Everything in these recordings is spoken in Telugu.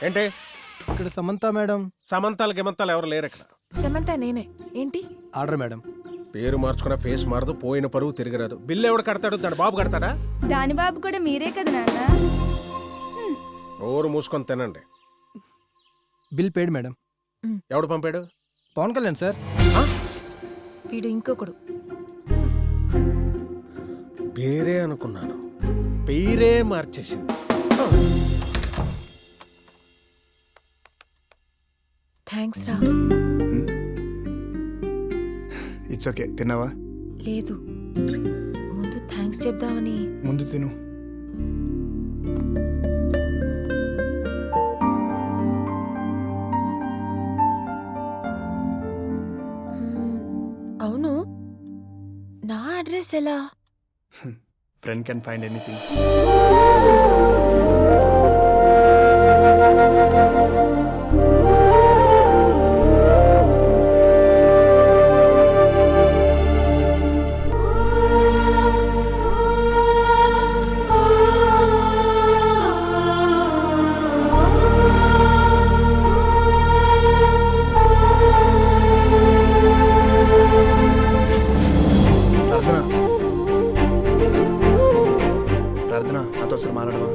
ఏంటి ఇక్కడ సమంత మేడం. సమంతాలు గిమంతాలు ఎవరు లేరు ఇక్కడ. సమంత నేనే. ఏంటి ఆర్డర్ మేడం. పేరు మార్చుకున్న ఫేస్ మారదు, పోయిన పరువు తిరగరాదు. బిల్లు ఎవడు కడతాడు? దాని బాబు కడతాడా? దాని బాబు కూడా మీరే కదా నాన్న. ఓరు మూసుకొని తినండి. Bill paid madam. ఎవడు పంపాడు? పవన్ కళ్యాణ్ సార్. వీడు ఇంకొకడు. పేరే అనుకున్నాను, పేరే మార్చేసింది. థ్యాంక్స్ రా. It's okay. తిన్నావా? లేదు, ముందు థ్యాంక్స్ చెప్దామని. ముందు తిను. అవును, నా అడ్రస్ ఎలా? Friend can find anything. ప్రార్థన నాతో ఒకసారి మాట్లాడవా?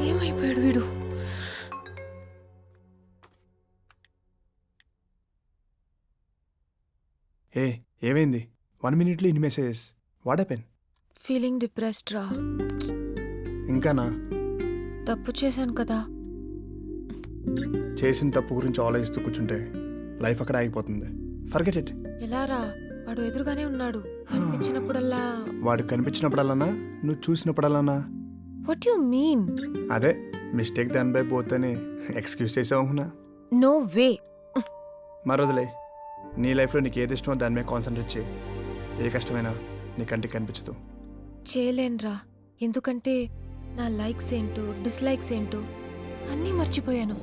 ఏమైపోయాడు వీడు? ఏ ఏమైంది? 1 minute ఇన్ని messages. What happen? Feeling depressed రా. ఇంకానా? తప్పు చేశాను కదా. చేసిన తప్పు గురించి ఆలోచిస్తూ కూర్చుంటే లైఫ్ అక్కడ ఆగిపోతుంది. Forget it. ఎలా రా? వాడు ఎదురుగానే ఉన్నాడు. కనిపించినప్పుడల్లా. వాడు కనిపించినప్పుడల్లానా? నువ్వు చూసినప్పుడల్లానా? What you mean? అదే మిస్టేక్ దాని బై పోతేనే ఎక్స్క్యూజ్ చేసావునా? No way. మరొదలే. నీ లైఫ్లో నీకు ఏది ఇష్టమో దాని మీద కాన్సన్ట్రేట్ చేయి. ఏ కష్టమైనా నీ కంటికి కనిపించదు. చేయలేనురా, ఎందుకంటే నా లైక్స్ ఏంటో డిస్లైక్స్ ఏంటో అన్నీ మర్చిపోయాను.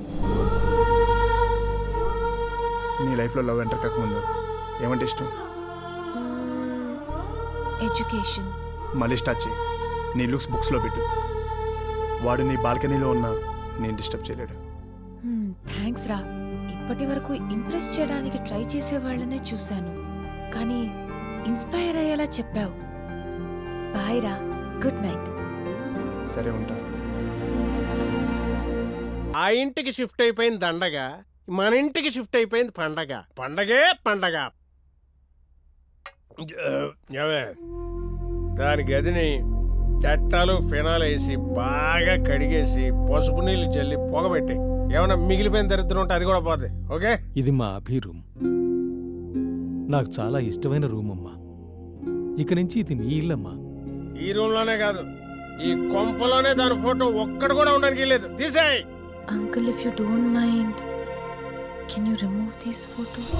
నీ లైఫ్లో లవ్ ఎంటర్ కాకముందు ఏమంటే ఇష్టం? ఎడ్యుకేషన్. మళ్ళీ స్టార్ట్ చేయి. నీ లుక్స్ బుక్స్లో పెట్టు. వాడు నీ బాల్కనీలో ఉన్నా నేను డిస్టర్బ్ చేయలేడు. థ్యాంక్స్ రా. ఇప్పటి వరకు ఇంప్రెస్ చేయడానికి ట్రై చేసే వాళ్ళనే చూశాను, కానీ ఇన్స్పైర్ అయ్యేలా చెప్పావు. బాయ్ రా, గుడ్ నైట్. సరే ఉంటా. ఆ ఇంటికి షిఫ్ట్ అయిపోయింది దండగా, మన ఇంటికి షిఫ్ట్ అయిపోయింది పండగ. పండగే పండగ. ఏవే, దాని గదిని డట్టాలు ఫినాల్ వేసి బాగా కడిగేసి పసుపు నీళ్ళు చల్లి పొగబెట్టి ఏమన్నా మిగిలిపోయిన దరిద్రం ఉంటే అది కూడా పోద్ది. ఓకే? ఇది మా అభి రూమ్. నాకు చాలా ఇష్టమైన రూమ్ అమ్మా. ఇక నుంచి ఇది నీ ఇల్లమ్మా. ఈ రూమ్ లోనే కాదు, ఈ కొంపలోనే దాని ఫోటో ఒక్కడు కూడా ఉండడానికి లేదు. తీసేయ్. Uncle, if you don't mind, can you remove these photos?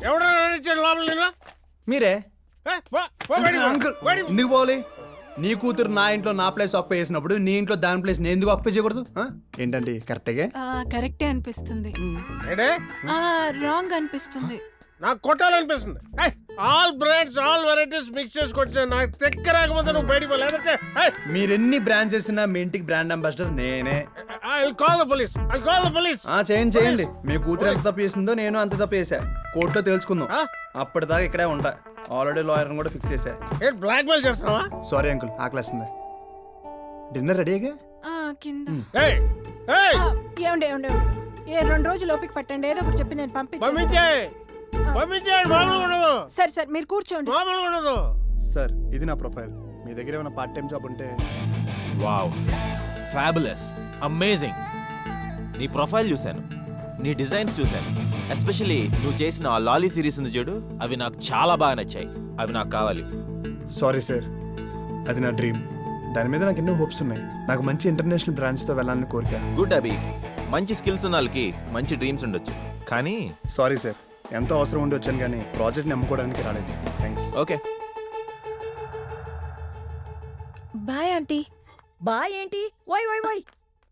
ఎవడో లోపల నిన్ను? మీరే ఏ, పో, పో బయటికి పో. అంకుల్ బయటికి పో. ఎందుకు పోవాలి? నీ కూతురు నా ఇంట్లో నా ప్లేస్ అప్పు చేసినప్పుడు నీ ఇంట్లో దాని ప్లేస్ నేను ఎందుకు అప్పు చేయకూడదు? ఏంటంటే కరెక్ట్గా కరెక్టే అనిపిస్తుంది. ఏంటే? రాంగ్ అనిపిస్తుంది. నాకు కొట్టాలనిపిస్తుంది. All brands all varieties mix చేసుకొచ్చా. నాకు తెక్క రాకముందే నువ్వు బయటికి పో, లేదంటే మీరెన్ని బ్రాండ్స్ చేసినా మీ ఇంటికి బ్రాండ్ అంబాసిడర్ నేనే. I'll call the police. I'll call the police. చేయండి. మీ కూతురు ఎంత తప్పు చేసిందో నేను అంత తప్పు చేశా. కోర్టులో తెలుసుకుందాం. అప్పటిదాకా ఇక్కడే ఉంటా. ఆల్రెడీ లాయర్ని కూడా ఫిక్స్ చేశా. ఏంటి బ్లాక్ మెయిల్ చేస్తున్నావా? సారీ అంకుల్, ఆకలేస్తుంది. డిన్నర్ రెడీగా? కింద ఏయ్, ఏయ్, ఏమండి 2 రోజులు ఓపిక పట్టండి, ఏదో ఒకటి చెప్పి నేను పంపించే మామూలుగా ఉండదు. సరే మీరు కూర్చోండి. మామూలుగా ఉండదు. సార్, ఇది నా ప్రొఫైల్. మీ దగ్గర ఏమైనా పార్ట్ టైం జాబ్ ఉంటే. Wow, fabulous, amazing. నీ ప్రొఫైల్ చూశాను, నీ డిజైన్స్ చూశాను. ఎస్పెషల్లీ నువ్వు చేసిన ఆ లాలీ సిరీస్ ఉంది చూడు, అవి నాకు చాలా బాగా నచ్చాయి. అవి నాకు కావాలి. సారీ సార్, అది నా డ్రీమ్. దాని మీద నాకు ఎన్నో హోప్స్ ఉన్నాయి. నాకు మంచి ఇంటర్నేషనల్ బ్రాంచ్తో వెళ్ళాలని కోరిక. గుడ్ అభి, మంచి స్కిల్స్ ఉన్న వాళ్ళకి మంచి డ్రీమ్స్ ఉండొచ్చు. కానీ సారీ సార్, ఎంతో అవసరం ఉండి వచ్చాను కానీ ప్రాజెక్ట్ని అమ్ముకోవడానికి రాలేదు. Thanks. Okay. Bye aunty. Bye ఏంటి? వై వై వై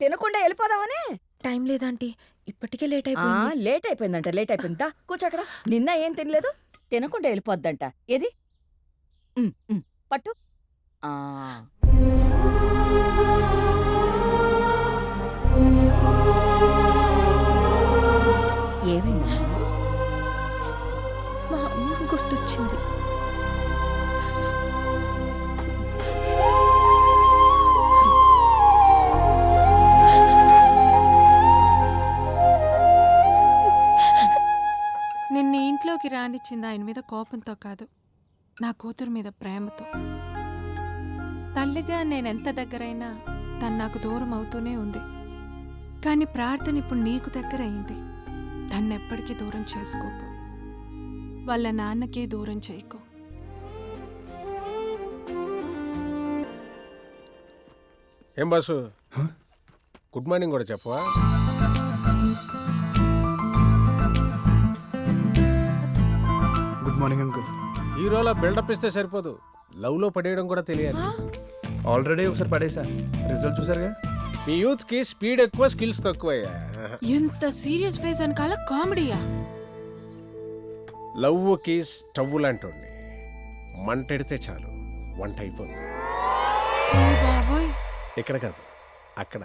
తినకుండా వెళ్ళిపోదామనే? టైం లేదాంటీ, ఇప్పటికే లేట్ అయిపోయింది. లేట్ అయిపోయిందా? కూర్చో అక్కడ. నిన్న ఏం తినలేదు, తినకుండా వెళ్ళిపోద్దంట. ఏది? పట్టు. ఏమైంది? మా అమ్మ గుర్తొచ్చింది. నిన్న ఇంట్లోకి రానిచ్చింది ఆయన మీద కోపంతో కాదు, నా కూతురు మీద ప్రేమతో. తల్లిగా నేనెంత దగ్గరైనా తను నాకు దూరం అవుతూనే ఉంది. కానీ ప్రార్థన ఇప్పుడు నీకు దగ్గర అయింది. తన్నెప్పటికీ దూరం చేసుకోకు, వాళ్ళ నాన్నకి దూరం చేయకు. ఏం బాసు, గుడ్ మార్నింగ్ కూడా చెప్పవా? Good morning uncle. హీరోలో బిల్డప్ ఇస్తే సరిపోదు, లవ్లో పడేయడం కూడా తెలియాలి. ఆల్రెడీ ఒకసారి పడేసా, రిజల్ట్ చూసారుగా. మీ యూత్ కి స్పీడ్ ఎక్కువ, స్కిల్స్ తక్కువయ్యా. ఎంత సీరియస్ ఫేస్ అనకాల కామెడీయా? లవ్కి స్టవ్ లాంటి మంటెడితే చాలు, వంట అయిపోతుంది. బాబోయ్, ఇక్కడ కాదు, అక్కడ.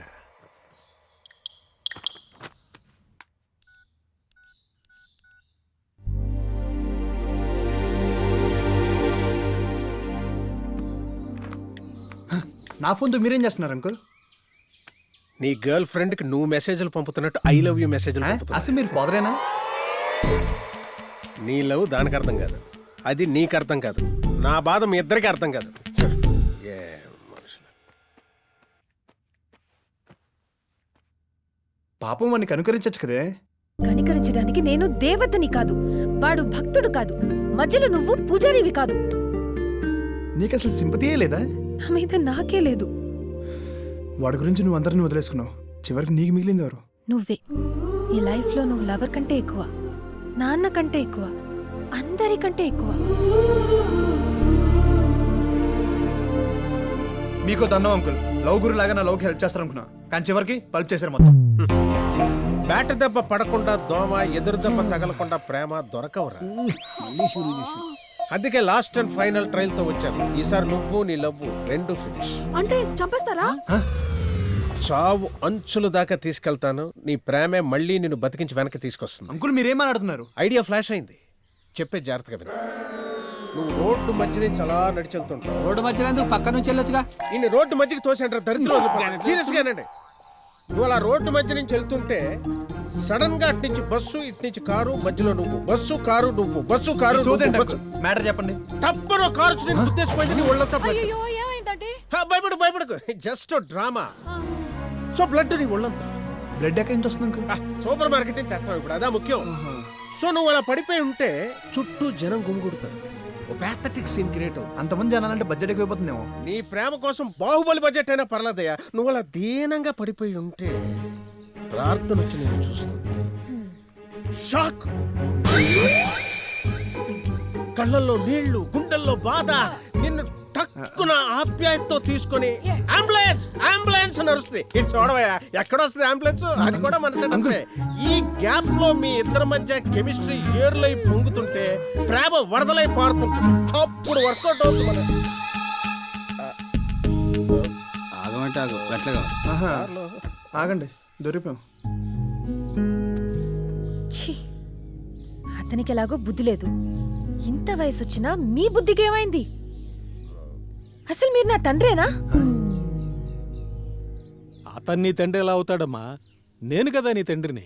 నా ఫోన్తో మీరేం చేస్తున్నారు అంకుల్? నీ గర్ల్ ఫ్రెండ్ కి నువ్వు మెసేజ్లు పంపుతున్నట్టు ఐ లవ్ యూ మెసేజ్లు పంపుతున్నా. అసలు మీరు ఫాదరేనా? నీ లవ్ దానికి అర్థం కాదు, అది నీకు అర్థం కాదు, నా బాధ మీ ఇద్దరికి అర్థం కాదు. పాపం వాడిని కనుకరించచ్చు కదే. కనికరించడానికి నేను దేవతని కాదు, వాడు భక్తుడు కాదు, మధ్యలో నువ్వు పూజారివి కాదు. నీకు అసలు సింపతియే లేదా? నా మీద నాకే లేదు. వాడి గురించి నువ్వు అందరిని వదిలేసుకున్నావు, చివరికి నీకు మిగిలింది ఎవరు? నువ్వే. ఈ లైఫ్లో నువ్వు లవర్ కంటే ఎక్కువ, నాన్న కంటే ఎక్కువ, అందరికంటే ఎక్కువ. మీకు దండం అంకుల్. లవ్ గురు లాగా నా లవ్కి హెల్ప్ చేస్తారనుకున్నా, కానీ చివరికి పల్ప్ చేశారు మొత్తం. బ్యాట్ దెబ్బ పడకుండా దోమ, ఎదురు దెబ్బ తగలకుండా ప్రేమ దొరకవురా. అందుకే లాస్ట్ అండ్ ఫైనల్ ట్రయల్ తో వచ్చాను. ఈసారి నువ్వు నీ లవ్ రెండు ఫినిష్. అంటే చంపేస్తారా? చావు అంచుల దాకా తీసుకెళ్తాను. నీ ప్రేమే మళ్ళీ నిన్ను బతికించి వెనక్కి తీసుకొస్తుంది. అంకుల్ మీరేం మాట్లాడుతున్నారు? ఐడియా ఫ్లాష్ అయింది, చెప్పే జాగ్రత్తగా విను. నువ్వు రోడ్డు మధ్య నుంచి అలా నడిచెళ్తుంటావు. రోడ్డు మధ్యలో పక్క నుంచి వెళ్ళొచ్చుగా. ఇన్ని రోడ్డు మధ్యకి తోసేంటారు దరిద్రం. సీరియస్ గానండి, నువ్వు అలా రోడ్డు మధ్య నుంచి వెళ్తుంటే సడన్ గా అటు నుంచి బస్సు, ఇటు నుంచి కారు, మధ్యలో నువ్వు. బస్సు కారు నువ్వు, బస్సు కారు నువ్వు. మ్యాటర్ చెప్పండి. తప్పను కారు వచ్చి నేను ఉద్దేశపోయింది, నీ ఒళ్ళంతా blood. అయ్యో ఏమైందండి? భయపడకు, జస్ట్ డ్రామా. సో బ్లడ్ నీ ఒళ్ళంతా. బ్లడ్ ఎక్కడి నుంచి వస్తుంది అంకుల్? సూపర్ మార్కెట్ నుంచి తెస్తావు ఇప్పుడు, అదా ముఖ్యం. సో నువ్వు అలా పడిపోయి ఉంటే చుట్టూ జనం గుమిగూడుతారు, ఓ ప్యాథటిక్ సీన్ క్రియేట్ అవుతుంది. అంతమంది జనాలంటే బడ్జెట్ ఎక్కువైపోతుందేమో. నీ ప్రేమ కోసం బాహుబలి బడ్జెట్ అయినా పర్లేదయ్యా. నువ్వు అలా దీనంగా పడిపోయి ఉంటే ప్రార్థన వచ్చి నేను చూస్తుంది. షాక్, కళ్ళల్లో నీళ్లు, గుండెల్లో బాధ, నిన్ను టక్కున ఆప్యాయతతో తీసుకొని అంబులెన్స్ అంబులెన్స్ అని అరుస్తుంది. ఇట్స్ ఓడవయ్యా, ఎక్కడొస్తుంది అంబులెన్స్? అది కూడా మన సెటప్పే. ఈ గ్యాప్ లో మీ ఇద్దరి మధ్య కెమిస్ట్రీ ఏర్లై పొంగుతుంటే ప్రేమ వరదలై పారుతుంటుంది. అప్పుడు వర్కౌట్ అవుతుంది మన. ఆగమంటే ఆగు, ఎట్లాగా? ఆగండి, దొరికిపోయాం. ఛీ, అతనికి ఎలాగో బుద్ధి లేదు. ఇంత వయసు వచ్చినా మీ బుద్ధికి ఏమైంది? అసలు మీరు నా తండ్రేనా? అతను నీ తండ్రి ఎలా అవుతాడమ్మా? నేను కదా నీ తండ్రిని.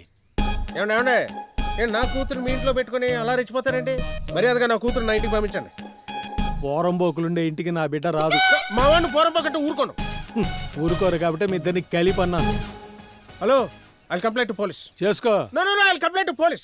ఏమండే నా కూతురు మీ ఇంట్లో పెట్టుకుని అలా రెచ్చిపోతారండి? మర్యాదగా నా కూతురు నా ఇంటికి పంపించండి. పోరంబోకులుండే ఇంటికి నా బిడ్డ రాదు. మా వాడిని పోరంపోకంటే ఊరుకోను. ఊరుకోరు కాబట్టి మీ ఇద్దరిని కలిపన్నాను. Hello, I complaint to police. చేసుకో. No I complaint to police.